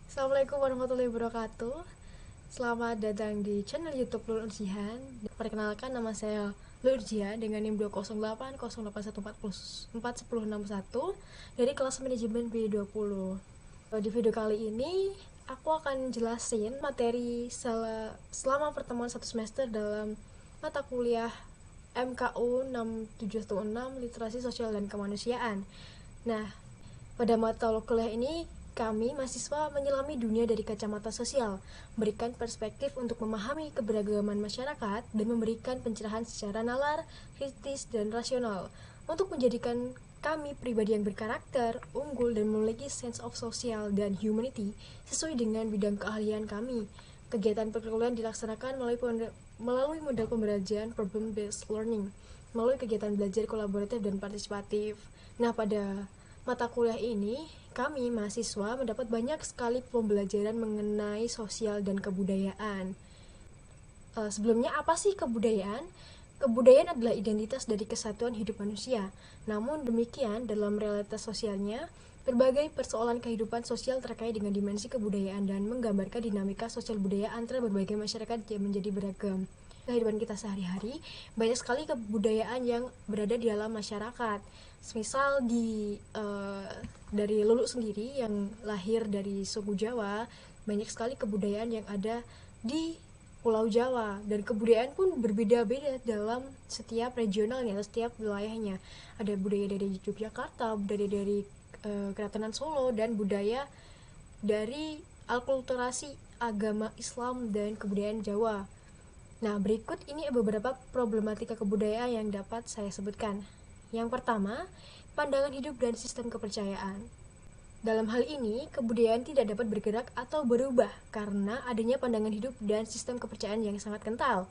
Assalamualaikum warahmatullahi wabarakatuh. Selamat datang di channel YouTube Lul Urjihan. Perkenalkan, nama saya Lul Urjihan dengan NIM 20808141061 dari kelas manajemen B20. Di video kali ini aku akan jelasin materi selama pertemuan satu semester dalam mata kuliah MKU 6716 Literasi Sosial dan Kemanusiaan. Nah, pada mata kuliah ini, kami mahasiswa menyelami dunia dari kacamata sosial, memberikan perspektif untuk memahami keberagaman masyarakat dan memberikan pencerahan secara nalar, kritis, dan rasional untuk menjadikan kami pribadi yang berkarakter, unggul, dan memiliki sense of social dan humanity sesuai dengan bidang keahlian kami. Kegiatan perkuliahan dilaksanakan melalui model pembelajaran problem-based learning, melalui kegiatan belajar kolaboratif dan partisipatif. Nah, pada mata kuliah ini, kami mahasiswa mendapat banyak sekali pembelajaran mengenai sosial dan kebudayaan. Sebelumnya, apa sih kebudayaan? Kebudayaan adalah identitas dari kesatuan hidup manusia. Namun demikian, dalam realitas sosialnya, berbagai persoalan kehidupan sosial terkait dengan dimensi kebudayaan dan menggambarkan dinamika sosial budaya antara berbagai masyarakat yang menjadi beragam. Kehidupan kita sehari-hari, banyak sekali kebudayaan yang berada di dalam masyarakat. Misal dari Lulu sendiri yang lahir dari suku Jawa, banyak sekali kebudayaan yang ada di Pulau Jawa, dan kebudayaan pun berbeda-beda dalam setiap regionalnya atau setiap wilayahnya. Ada budaya dari Yogyakarta, budaya dari Keratanan Solo, dan budaya dari alkulturasi agama Islam dan kebudayaan Jawa. Nah, berikut ini beberapa problematika kebudayaan yang dapat saya sebutkan. Yang pertama, pandangan hidup dan sistem kepercayaan. Dalam hal ini, kebudayaan tidak dapat bergerak atau berubah karena adanya pandangan hidup dan sistem kepercayaan yang sangat kental.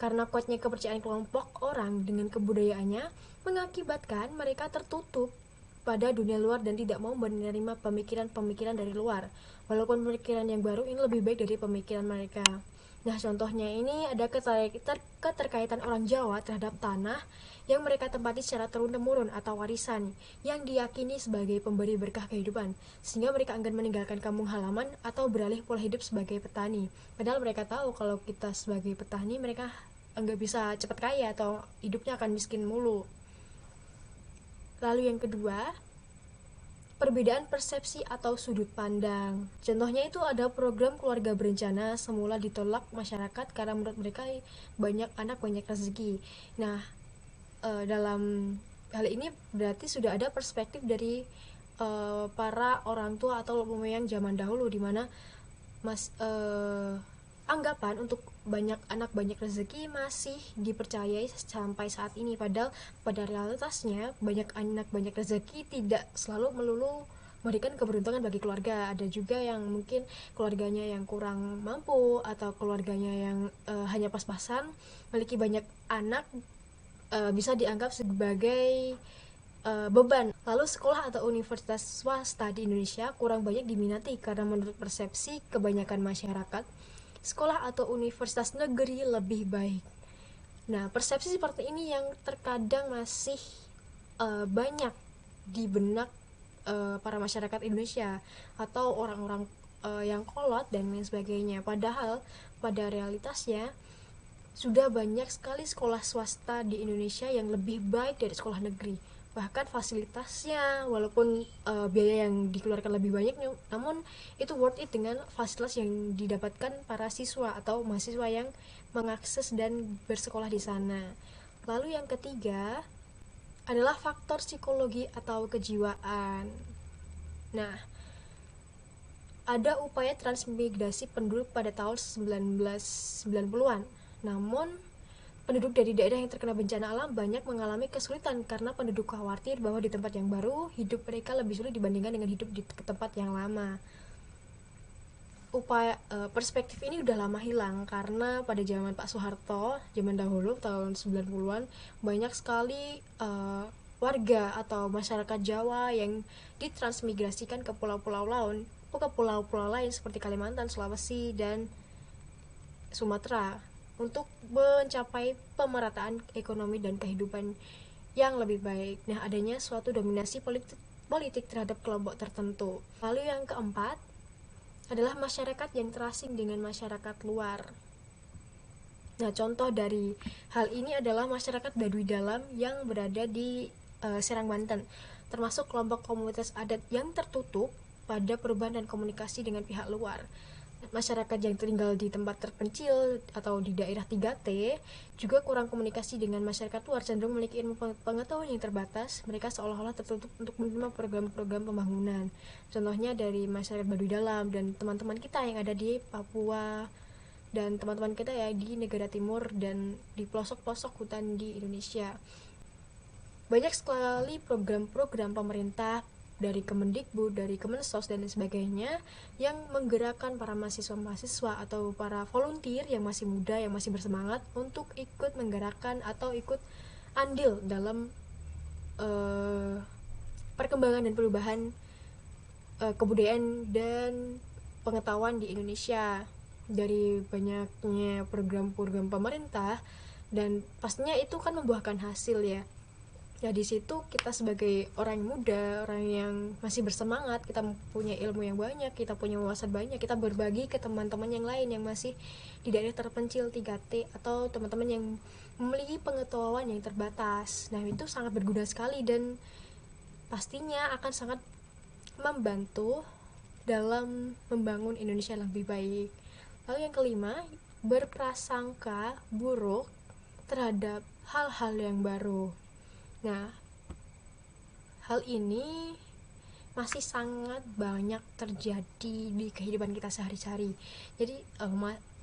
Karena kuatnya kepercayaan kelompok orang dengan kebudayaannya mengakibatkan mereka tertutup pada dunia luar dan tidak mau menerima pemikiran-pemikiran dari luar. Walaupun pemikiran yang baru ini lebih baik dari pemikiran mereka. Nah, contohnya ini ada keterkaitan orang Jawa terhadap tanah yang mereka tempati secara turun-temurun atau warisan yang diyakini sebagai pemberi berkah kehidupan, sehingga mereka enggan meninggalkan kampung halaman atau beralih pola hidup sebagai petani. Padahal mereka tahu kalau kita sebagai petani, mereka enggak bisa cepat kaya atau hidupnya akan miskin mulu. Lalu yang kedua, perbedaan persepsi atau sudut pandang. Contohnya itu ada program keluarga berencana semula ditolak masyarakat karena menurut mereka banyak anak banyak rezeki. Nah, dalam hal ini berarti sudah ada perspektif dari para orang tua atau pemoyang zaman dahulu, di mana anggapan untuk banyak anak banyak rezeki masih dipercayai sampai saat ini, padahal pada realitasnya banyak anak banyak rezeki tidak selalu melulu memberikan keberuntungan bagi keluarga. Ada juga yang mungkin keluarganya yang kurang mampu atau keluarganya yang hanya pas-pasan memiliki banyak anak, bisa dianggap sebagai beban. Lalu sekolah atau universitas swasta di Indonesia kurang banyak diminati karena menurut persepsi kebanyakan masyarakat, sekolah atau universitas negeri lebih baik. Nah, persepsi seperti ini yang terkadang masih banyak di benak para masyarakat Indonesia atau orang-orang yang kolot dan lain sebagainya. Padahal pada realitasnya sudah banyak sekali sekolah swasta di Indonesia yang lebih baik dari sekolah negeri. Bahkan fasilitasnya, walaupun biaya yang dikeluarkan lebih banyak, namun itu worth it dengan fasilitas yang didapatkan para siswa atau mahasiswa yang mengakses dan bersekolah di sana. Lalu yang ketiga adalah faktor psikologi atau kejiwaan. Nah, ada upaya transmigrasi penduduk pada tahun 1990-an. Namun, penduduk dari daerah yang terkena bencana alam banyak mengalami kesulitan karena penduduk khawatir bahwa di tempat yang baru, hidup mereka lebih sulit dibandingkan dengan hidup di tempat yang lama. Perspektif ini udah lama hilang karena pada zaman Pak Soeharto, zaman dahulu tahun 90-an, banyak sekali warga atau masyarakat Jawa yang ditransmigrasikan ke pulau-pulau lain seperti Kalimantan, Sulawesi, dan Sumatera untuk mencapai pemerataan ekonomi dan kehidupan yang lebih baik. Nah, adanya suatu dominasi politik terhadap kelompok tertentu. Lalu yang keempat, adalah masyarakat yang terasing dengan masyarakat luar. Nah, contoh dari hal ini adalah masyarakat Baduy Dalam yang berada di Serang, Banten, termasuk kelompok komunitas adat yang tertutup pada perubahan dan komunikasi dengan pihak luar. Masyarakat yang tinggal di tempat terpencil atau di daerah 3T juga kurang komunikasi dengan masyarakat luar, cenderung memiliki ilmu pengetahuan yang terbatas. Mereka seolah-olah tertutup untuk menerima program-program pembangunan. Contohnya dari masyarakat Baduy Dalam dan teman-teman kita yang ada di Papua dan teman-teman kita ya di negara timur dan di pelosok-pelosok hutan di Indonesia. Banyak sekali program-program pemerintah dari Kemendikbud, dari Kemensos dan sebagainya yang menggerakkan para mahasiswa-mahasiswa atau para volunteer yang masih muda, yang masih bersemangat untuk ikut menggerakkan atau ikut andil dalam perkembangan dan perubahan kebudayaan dan pengetahuan di Indonesia. Dari banyaknya program-program pemerintah, dan pastinya itu kan membuahkan hasil ya. Ya di situ kita sebagai orang muda, orang yang masih bersemangat, kita punya ilmu yang banyak, kita punya wawasan banyak, kita berbagi ke teman-teman yang lain yang masih di daerah terpencil 3T atau teman-teman yang memiliki pengetahuan yang terbatas. Nah, itu sangat berguna sekali dan pastinya akan sangat membantu dalam membangun Indonesia yang lebih baik. Lalu yang kelima, berprasangka buruk terhadap hal-hal yang baru. Nah, hal ini masih sangat banyak terjadi di kehidupan kita sehari-hari. Jadi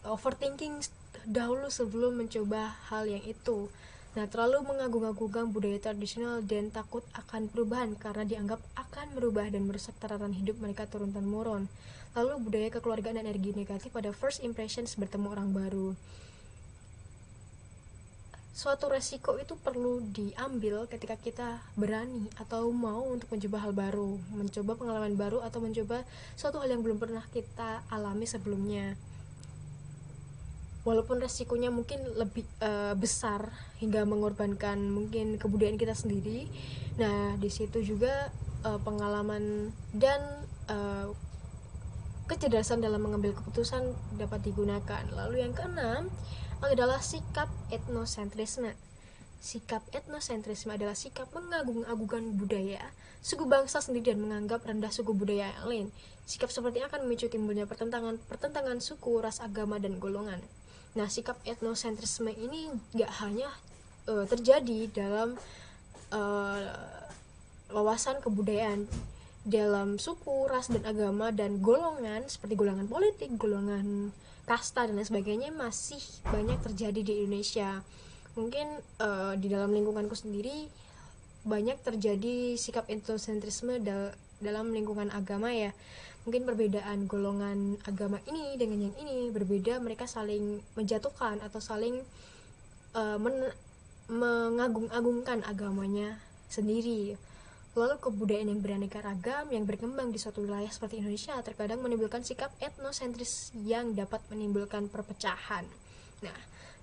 overthinking dahulu sebelum mencoba hal yang itu. Nah, terlalu mengagung-agungkan budaya tradisional dan takut akan perubahan karena dianggap akan merubah dan merusak tatanan hidup mereka turun-temurun. Lalu budaya kekeluargaan dan energi negatif pada first impressions bertemu orang baru. Suatu resiko itu perlu diambil ketika kita berani atau mau untuk mencoba hal baru, mencoba pengalaman baru atau mencoba suatu hal yang belum pernah kita alami sebelumnya. Walaupun resikonya mungkin lebih besar hingga mengorbankan mungkin kebudayaan kita sendiri. Nah, di situ juga pengalaman dan kecerdasan dalam mengambil keputusan dapat digunakan. Lalu yang keenam adalah sikap etnosentrisme. Sikap etnosentrisme adalah sikap mengagung-agungkan budaya suku bangsa sendiri dan menganggap rendah suku budaya yang lain. Sikap seperti ini akan memicu timbulnya pertentangan suku, ras, agama, dan golongan. Nah, sikap etnosentrisme ini gak hanya terjadi dalam wawasan kebudayaan, dalam suku, ras, dan agama, dan golongan seperti golongan politik, golongan kasta, dan lain sebagainya masih banyak terjadi di Indonesia. Mungkin di dalam lingkunganku sendiri banyak terjadi sikap etnosentrisme dalam lingkungan agama ya. Mungkin perbedaan golongan agama ini dengan yang ini berbeda, mereka saling menjatuhkan atau saling mengagung-agungkan agamanya sendiri. Lalu kebudayaan yang beraneka ragam yang berkembang di suatu wilayah seperti Indonesia terkadang menimbulkan sikap etnosentris yang dapat menimbulkan perpecahan. Nah,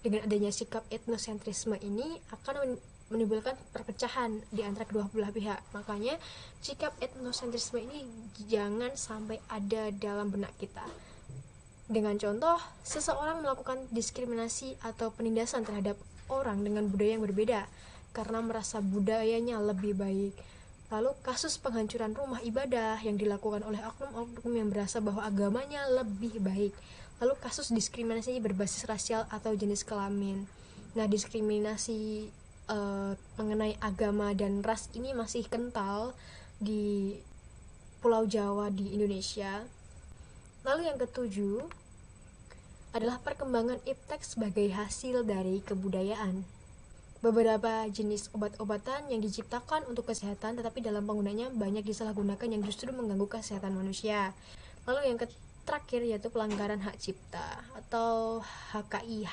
dengan adanya sikap etnosentrisme ini akan menimbulkan perpecahan di antara kedua belah pihak. Makanya sikap etnosentrisme ini jangan sampai ada dalam benak kita. Dengan contoh, seseorang melakukan diskriminasi atau penindasan terhadap orang dengan budaya yang berbeda karena merasa budayanya lebih baik. Lalu kasus penghancuran rumah ibadah yang dilakukan oleh oknum-oknum yang berasa bahwa agamanya lebih baik. Lalu kasus diskriminasi berbasis rasial atau jenis kelamin. Nah, diskriminasi mengenai agama dan ras ini masih kental di Pulau Jawa di Indonesia. Lalu yang ketujuh adalah perkembangan iptek sebagai hasil dari kebudayaan. Beberapa jenis obat-obatan yang diciptakan untuk kesehatan tetapi dalam penggunanya banyak disalahgunakan yang justru mengganggu kesehatan manusia. Lalu yang terakhir yaitu pelanggaran hak cipta atau HKI.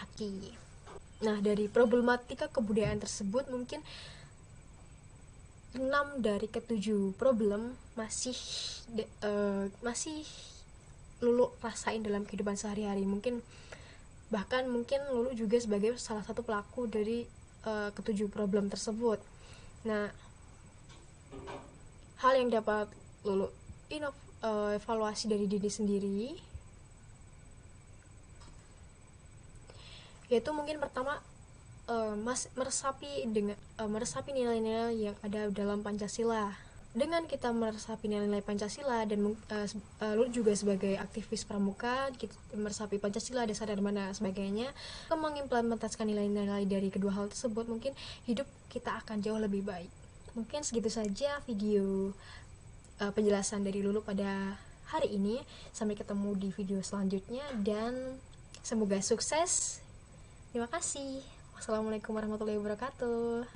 Nah, dari problematika kebudayaan tersebut mungkin 6 dari ke-7 problem masih Lulu rasain dalam kehidupan sehari-hari. Bahkan mungkin Lulu juga sebagai salah satu pelaku dari ke-7 problem tersebut. Nah, hal yang dapat Lulu evaluasi dari diri sendiri, yaitu mungkin pertama meresapi nilai-nilai yang ada dalam Pancasila. Dengan kita meresapi nilai-nilai Pancasila dan lu juga sebagai aktivis pramuka, kita meresapi Pancasila, dasar dan mana sebagainya, mengimplementasikan nilai-nilai dari kedua hal tersebut, mungkin hidup kita akan jauh lebih baik. Mungkin segitu saja video penjelasan dari Lulu pada hari ini. Sampai ketemu di video selanjutnya dan semoga sukses. Terima kasih. Wassalamualaikum warahmatullahi wabarakatuh.